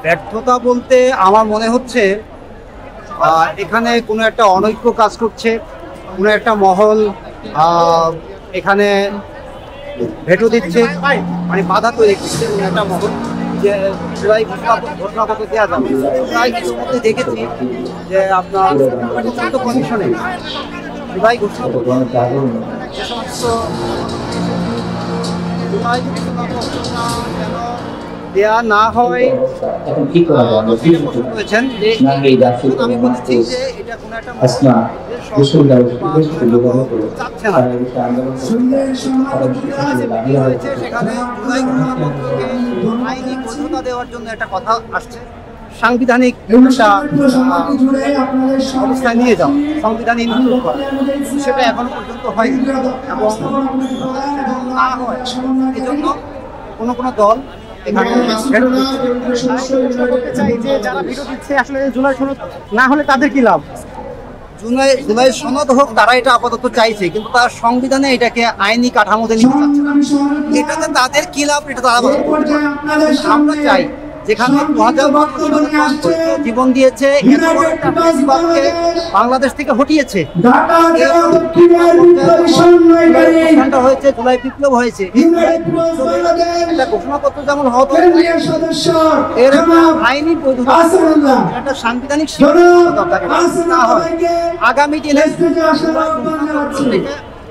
ব্যর্থতা বলতে আমার মনে হচ্ছে এখানে কোনো একটা অনৈক্য কাজ করছে, কোনো একটা মহল এখানে ভেটো দিচ্ছে, মানে বাধা তৈরি করছে কোনো একটা মহল যে জুলাই ঘোষণাপত্র দেওয়া যাবে। প্রায় কিছুর মধ্যে দেখেছি যে আপনার তদন্ত কমিশনে জুলাই ঘোষণাপত্র যে সমস্ত জুলাই ঘোষণাপত্র যেন দেয়া না হয় হয়েছেন যে আমি বলেছি যে এটা কোনো একটা চাচ্ছে না হয়েছে, সেখানে জুলাই ঘোষণাপত্রকে আইনি বৈধতা দেওয়ার জন্য একটা কথা আসছে, সাংবিধানিক একটা অবস্থায় নিয়ে যাও, সংবিধান ইনক্লুড করা, সেটা এখনো পর্যন্ত হয়নি এবং না হয় এজন্য কোনো কোনো দল যারা ভিডিও দিচ্ছে আসলে জুলাই সনদ না হলে তাদের কি লাভ? জুলাই সনদ হোক, তারা এটা আপাতত চাইছে, কিন্তু তার সংবিধানে এটাকে আইনি কাঠামোতে নিতে চাচ্ছে না। এটাতে তাদের কি লাভ এটা তারা বলতে পারবে। আমরা চাই যেখানে 2000 জীবন দিয়েছে, বাংলাদেশ থেকে হটিয়েছে, হয়েছে জুলাই বিপ্লব হয়েছে, একটা ঘোষণাপত্র যেমন হতো এর আইনি বৈধতা, একটা সাংবিধানিক না হয় আগামী দিনে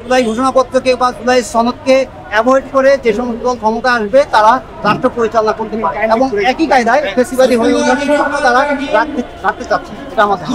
জুলাই ঘোষণাপত্রকে বা জুলাই সনদকে অ্যাভয়েড করে যে সমস্ত দল ক্ষমতা আসবে তারা রাষ্ট্র পরিচালনা করতে পারে এবং একই কায়দায় ফেসিবাদী হয়ে তারা রাখতে চাচ্ছে, এটা আমাদের।